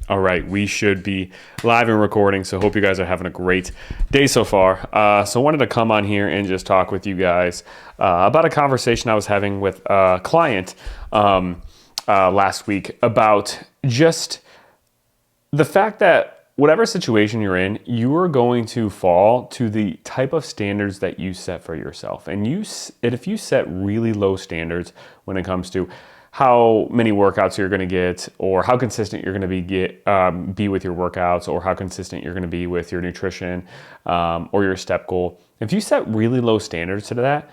All right, we should be live and recording, so hope you guys are having a great day so far. So I wanted to come on here and just talk with you guys about a conversation I was having with a client last week about just the fact that whatever situation you're in, you are going to fall to the type of standards that you set for yourself. And if you set really low standards when it comes to how many workouts you're going to get, or how consistent you're going to be with your workouts, or how consistent you're going to be with your nutrition or your step goal. If you set really low standards to that,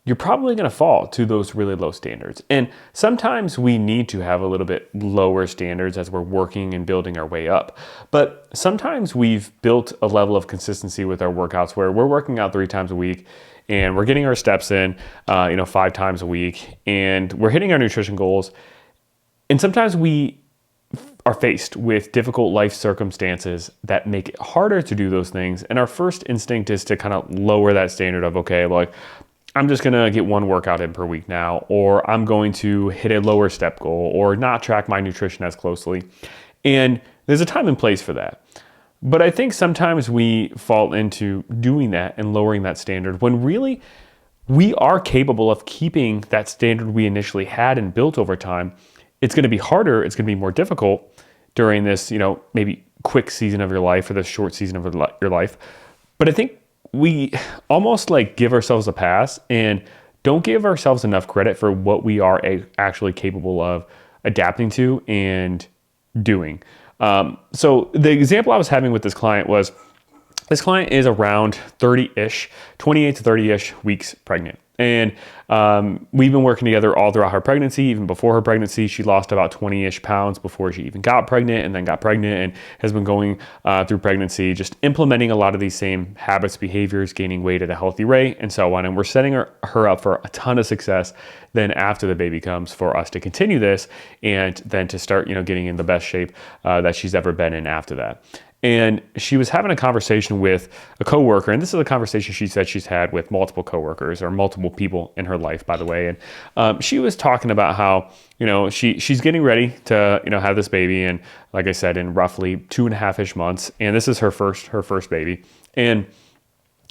you're probably going to fall to those really low standards. And sometimes we need to have a little bit lower standards as we're working and building our way up. But sometimes we've built a level of consistency with our workouts where we're working out 3 times a week and we're getting our steps in, 5 times a week, and we're hitting our nutrition goals. And sometimes we are faced with difficult life circumstances that make it harder to do those things. And our first instinct is to kind of lower that standard of, okay, like I'm just going to get 1 workout in per week now, or I'm going to hit a lower step goal, or not track my nutrition as closely. And there's a time and place for that. But I think sometimes we fall into doing that and lowering that standard when really we are capable of keeping that standard we initially had and built over time. It's going to be harder. It's going to be more difficult during this, maybe quick season of your life or this short season of your life. But I think we almost like give ourselves a pass and don't give ourselves enough credit for what we are actually capable of adapting to and doing. So the example I was having with this client was, this client is around 30-ish, 28 to 30-ish weeks pregnant. And we've been working together all throughout her pregnancy. Even before her pregnancy, she lost about 20-ish pounds before she even got pregnant, and then got pregnant and has been going through pregnancy, just implementing a lot of these same habits, behaviors, gaining weight at a healthy rate, and so on. And we're setting her up for a ton of success then after the baby comes, for us to continue this and then to start, getting in the best shape that she's ever been in after that. And she was having a conversation with a coworker, and this is a conversation she said she's had with multiple coworkers, or multiple people in her life, by the way. And she was talking about how, she's getting ready to, have this baby, and like I said, in roughly 2.5-ish months, and this is her first baby, and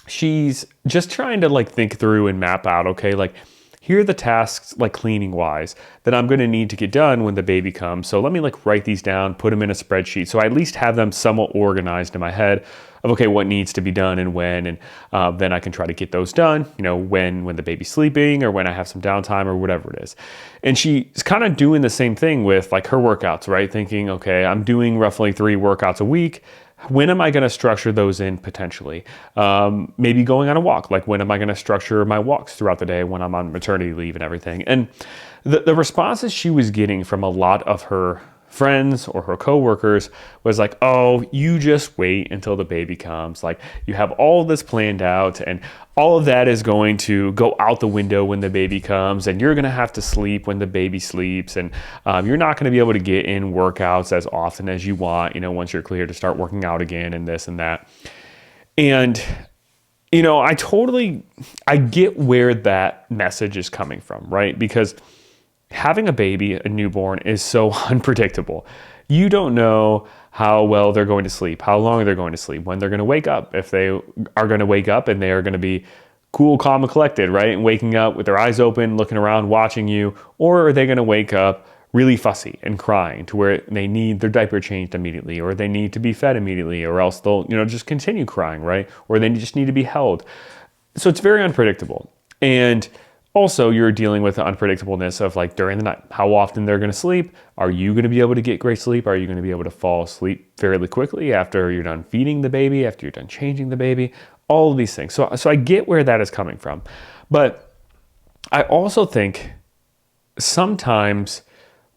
she's just trying to think through and map out, okay, here are the tasks, cleaning wise, that I'm going to need to get done when the baby comes. So let me write these down, put them in a spreadsheet, so I at least have them somewhat organized in my head of, okay, what needs to be done and when, and then I can try to get those done, when the baby's sleeping, or when I have some downtime, or whatever it is. And she's kind of doing the same thing with her workouts, right? Thinking, okay, I'm doing roughly 3 workouts a week. When am I going to structure those in potentially? Maybe going on a walk. When am I going to structure my walks throughout the day when I'm on maternity leave and everything? And the responses she was getting from a lot of her friends or her coworkers was oh, you just wait until the baby comes. You have all this planned out, and all of that is going to go out the window when the baby comes, and you're going to have to sleep when the baby sleeps, and you're not going to be able to get in workouts as often as you want, once you're clear to start working out again, and this and that. And I get where that message is coming from, right? Because having a baby, a newborn, is so unpredictable. You don't know how well they're going to sleep, how long they're going to sleep, when they're going to wake up, if they are going to wake up and they are going to be cool, calm, and collected, right? And waking up with their eyes open, looking around, watching you, or are they going to wake up really fussy and crying to where they need their diaper changed immediately, or they need to be fed immediately, or else they'll, just continue crying, right? Or they just need to be held. So it's very unpredictable. And also, you're dealing with the unpredictableness of during the night, how often they're going to sleep. Are you going to be able to get great sleep? Are you going to be able to fall asleep fairly quickly after you're done feeding the baby, after you're done changing the baby? All of these things. So I get where that is coming from. But I also think sometimes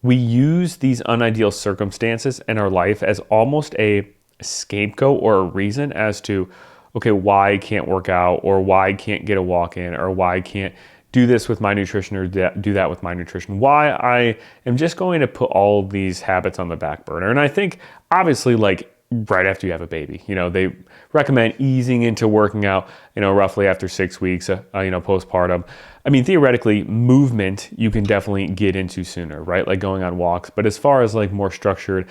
we use these unideal circumstances in our life as almost a scapegoat or a reason as to, okay, why I can't work out, or why I can't get a walk in, or why I can't do this with my nutrition, or do that with my nutrition. Why I am just going to put all of these habits on the back burner. And I think obviously right after you have a baby, they recommend easing into working out, roughly after 6 weeks, postpartum. I mean, theoretically, movement you can definitely get into sooner, right? Going on walks. But as far as more structured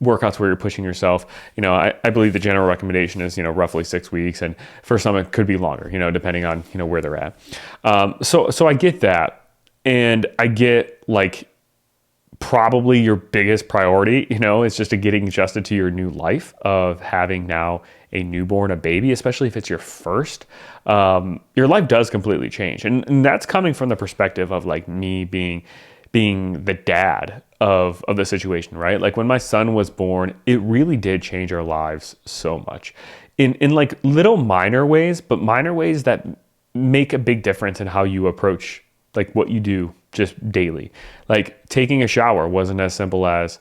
workouts where you're pushing yourself. I believe the general recommendation is, roughly 6 weeks. And for some, it could be longer, depending on, where they're at. So I get that. And I get like probably your biggest priority, is just getting adjusted to your new life of having now a newborn, a baby, especially if it's your first. Your life does completely change. And that's coming from the perspective of like me being the dad of the situation, right? Like when my son was born, it really did change our lives so much in like little minor ways, but minor ways that make a big difference in how you approach like what you do just daily. Like taking a shower wasn't as simple as,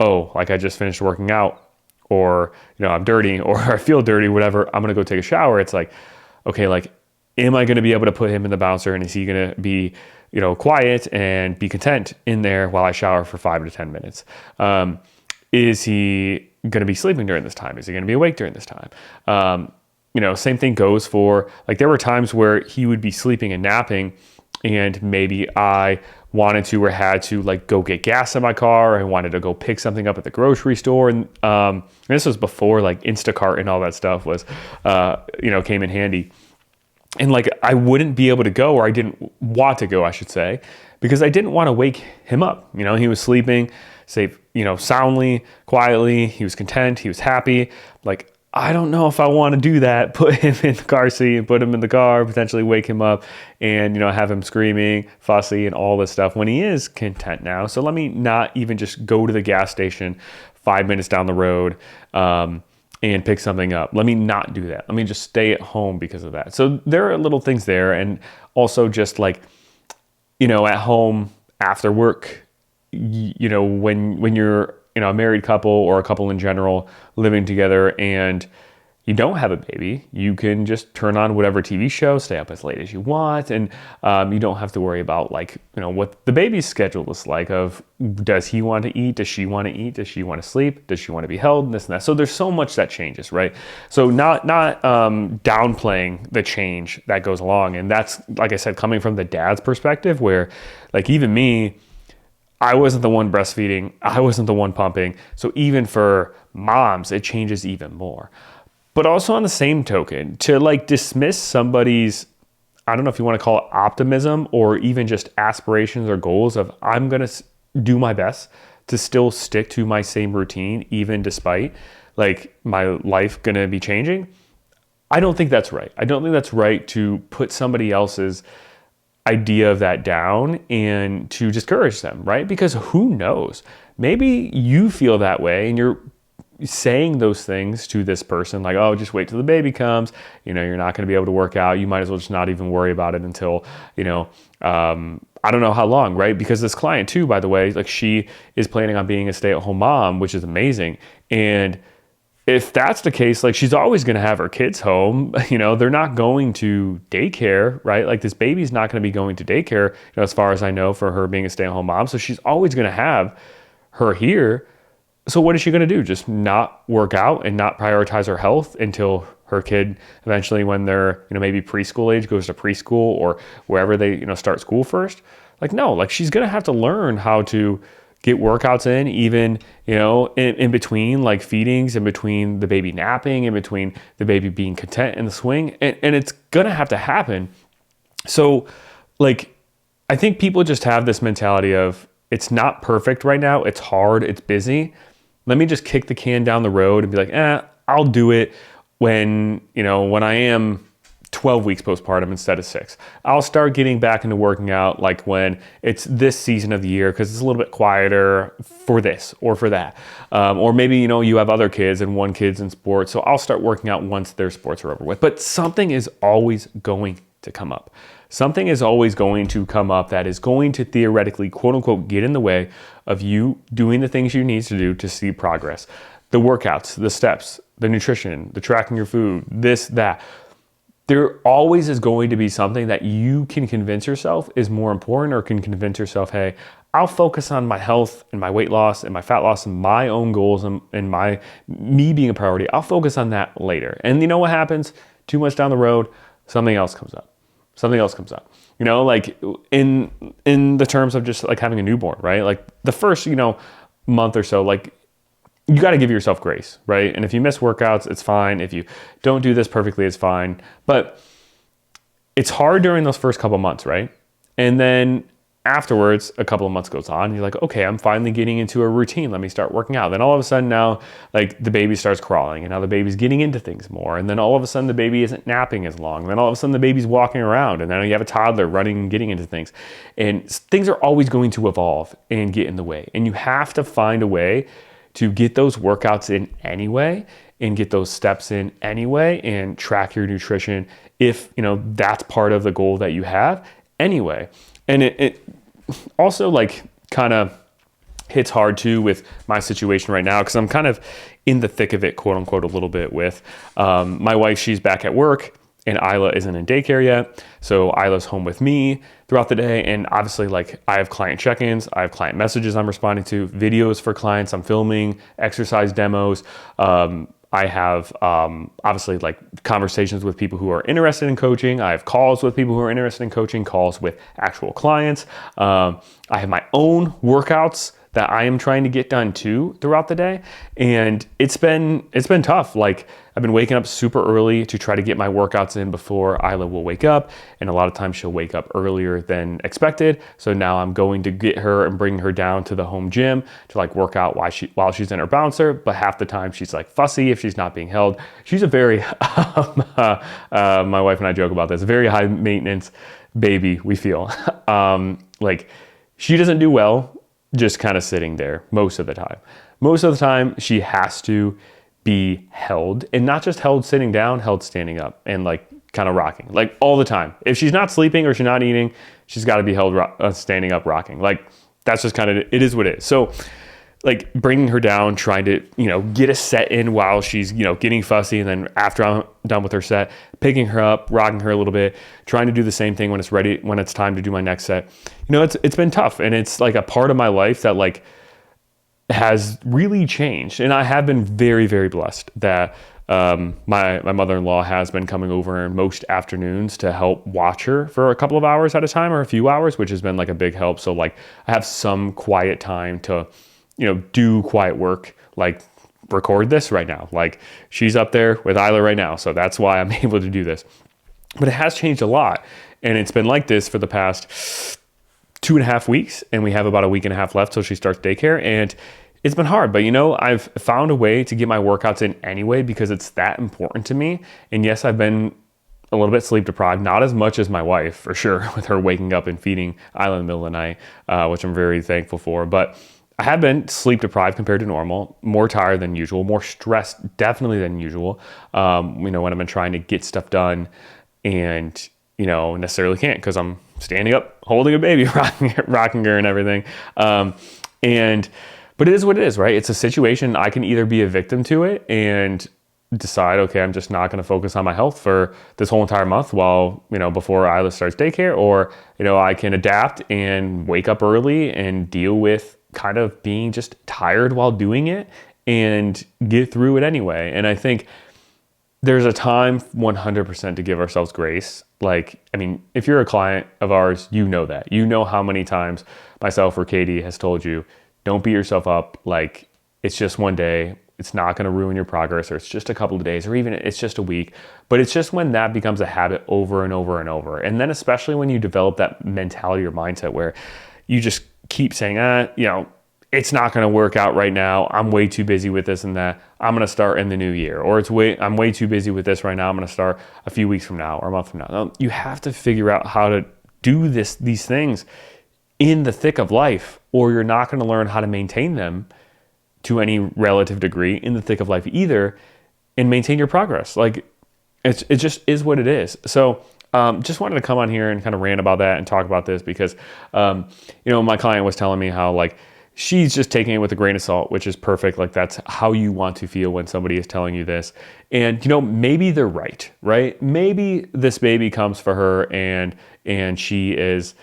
oh, like I just finished working out, or, I'm dirty, or I feel dirty, whatever, I'm going to go take a shower. It's like, okay, like, am I going to be able to put him in the bouncer, and is he going to be, quiet and be content in there while I shower for 5 to 10 minutes? Is he going to be sleeping during this time? Is he going to be awake during this time? Same thing goes for, like, there were times where he would be sleeping and napping, and maybe I wanted to or had to like go get gas in my car. I wanted to go pick something up at the grocery store. And this was before like Instacart and all that stuff was, came in handy. And like, I wouldn't be able to go, or I didn't want to go, I should say, because I didn't want to wake him up. He was sleeping safe, soundly, quietly. He was content. He was happy. Like, I don't know if I want to do that, put him in the car seat and put him in the car, potentially wake him up and, have him screaming, fussy and all this stuff when he is content now. So let me not even just go to the gas station 5 minutes down the road and pick something up. Let me not do that. Let me just stay at home because of that. So there are little things there. And also just like, at home after work, when you're, a married couple or a couple in general living together and you don't have a baby, you can just turn on whatever TV show, stay up as late as you want. And you don't have to worry about like, what the baby's schedule is like of, does he want to eat? Does she want to eat? Does she want to sleep? Does she want to be held? This and that. So there's so much that changes, right? So not downplaying the change that goes along. And that's, like I said, coming from the dad's perspective where like even me, I wasn't the one breastfeeding. I wasn't the one pumping. So even for moms, it changes even more. But also on the same token, to like dismiss somebody's, I don't know if you want to call it optimism or even just aspirations or goals of I'm going to do my best to still stick to my same routine, even despite like my life going to be changing. I don't think that's right. I don't think that's right to put somebody else's idea of that down and to discourage them, right? Because who knows? Maybe you feel that way and you're saying those things to this person like, oh, just wait till the baby comes. You're not going to be able to work out. You might as well just not even worry about it until, I don't know how long, right? Because this client too, by the way, like she is planning on being a stay-at-home mom, which is amazing. And if that's the case, like she's always going to have her kids home, they're not going to daycare, right? Like this baby's not going to be going to daycare, as far as I know, for her being a stay-at-home mom. So she's always going to have her here. So what is she going to do? Just not work out and not prioritize her health until her kid eventually, when they're, maybe preschool age, goes to preschool or wherever they, start school first? Like, no, like she's going to have to learn how to get workouts in, even, in between like feedings, in between the baby napping, in between the baby being content in the swing. And it's going to have to happen. So like, I think people just have this mentality of it's not perfect right now. It's hard. It's busy. Let me just kick the can down the road and be like, I'll do it when I am 12 weeks postpartum instead of 6. I'll start getting back into working out like when it's this season of the year because it's a little bit quieter for this or for that. Or maybe, you have other kids and one kid's in sports. So I'll start working out once their sports are over with. But something is always going to come up. Something is always going to come up that is going to theoretically, quote unquote, get in the way of you doing the things you need to do to see progress. The workouts, the steps, the nutrition, the tracking your food, this, that. There always is going to be something that you can convince yourself is more important, or can convince yourself, hey, I'll focus on my health and my weight loss and my fat loss and my own goals and me being a priority. I'll focus on that later. And you know what happens? 2 months down the road, something else comes up. Something else comes up. Like in the terms of just like having a newborn, right? Like the first, month or so, like you got to give yourself grace, right? And if you miss workouts, it's fine. If you don't do this perfectly, it's fine. But it's hard during those first couple months, right? And then afterwards, a couple of months goes on, and you're like, okay, I'm finally getting into a routine. Let me start working out. Then all of a sudden now, like the baby starts crawling, and now the baby's getting into things more. And then all of a sudden the baby isn't napping as long. And then all of a sudden the baby's walking around, and then you have a toddler running and getting into things. And things are always going to evolve and get in the way. And you have to find a way to get those workouts in anyway, and get those steps in anyway, and track your nutrition if that's part of the goal that you have anyway. And it also like kind of hits hard too with my situation right now, because I'm kind of in the thick of it, quote unquote, a little bit with my wife. She's back at work, and Isla isn't in daycare yet. So Isla's home with me throughout the day. And obviously, like, I have client check-ins, I have client messages I'm responding to, videos for clients I'm filming, exercise demos. I have obviously like conversations with people who are interested in coaching. I have calls with people who are interested in coaching, calls with actual clients. I have my own workouts that I am trying to get done too throughout the day. And it's been tough. Like, I've been waking up super early to try to get my workouts in before Isla will wake up. And a lot of times she'll wake up earlier than expected. So now I'm going to get her and bring her down to the home gym to like work out while she's in her bouncer. But half the time she's like fussy if she's not being held. She's a very, my wife and I joke about this, a very high maintenance baby, we feel. Like, she doesn't do well just kind of sitting there most of the time. Most of the time she has to be held, and not just held sitting down, held standing up and like kind of rocking, like all the time. If she's not sleeping or she's not eating, she's got to be held standing up rocking. Like, that's just kind of, it is what it is. So like bringing her down, trying to, get a set in while she's, getting fussy. And then after I'm done with her set, picking her up, rocking her a little bit, trying to do the same thing when it's time to do my next set. It's been tough, and it's like a part of my life that like has really changed. And I have been very, very blessed that my mother-in-law has been coming over most afternoons to help watch her for a couple of hours at a time, or a few hours, which has been like a big help. So like I have some quiet time to do quiet work, like record this right now. Like, she's up there with Isla right now. So that's why I'm able to do this. But it has changed a lot. And it's been like this for the past 2.5 weeks. And we have about a week and a half left till she starts daycare. And it's been hard, but I've found a way to get my workouts in anyway, because it's that important to me. And yes, I've been a little bit sleep deprived, not as much as my wife, for sure, with her waking up and feeding Isla in the middle of the night, which I'm very thankful for. But I have been sleep deprived compared to normal, more tired than usual, more stressed definitely than usual. When I've been trying to get stuff done and, necessarily can't because I'm standing up, holding a baby, rocking her and everything. But it is what it is, right? It's a situation. I can either be a victim to it and decide, okay, I'm just not going to focus on my health for this whole entire month while, before Isla starts daycare, or, I can adapt and wake up early and deal with kind of being just tired while doing it and get through it anyway. And I think there's a time 100% to give ourselves grace. Like, if you're a client of ours, that. How many times myself or Katie has told you, don't beat yourself up. Like, it's just one day. It's not going to ruin your progress, or it's just a couple of days, or even it's just a week. But it's just when that becomes a habit over and over and over. And then especially when you develop that mentality or mindset where you just keep saying, it's not going to work out right now. I'm way too busy with this and that. I'm going to start in the new year. Or I'm way too busy with this right now. I'm going to start a few weeks from now or a month from now. No, you have to figure out how to do these things in the thick of life, or you're not going to learn how to maintain them to any relative degree in the thick of life either, and maintain your progress. Like, it just is what it is. So just wanted to come on here and kind of rant about that and talk about this because, my client was telling me how like she's just taking it with a grain of salt, which is perfect. Like, that's how you want to feel when somebody is telling you this. And, maybe they're right? Maybe this baby comes for her and she is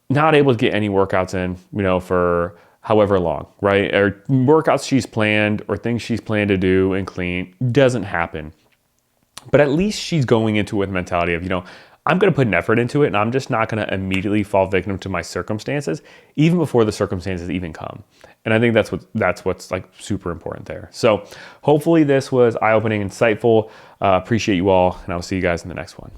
not able to get any workouts in, for however long, right? Or workouts she's planned or things she's planned to do and clean doesn't happen. But at least she's going into it with the mentality of, I'm going to put an effort into it, and I'm just not going to immediately fall victim to my circumstances, even before the circumstances even come. And I think that's what's like super important there. So hopefully this was eye-opening, insightful. Appreciate you all, and I'll see you guys in the next one.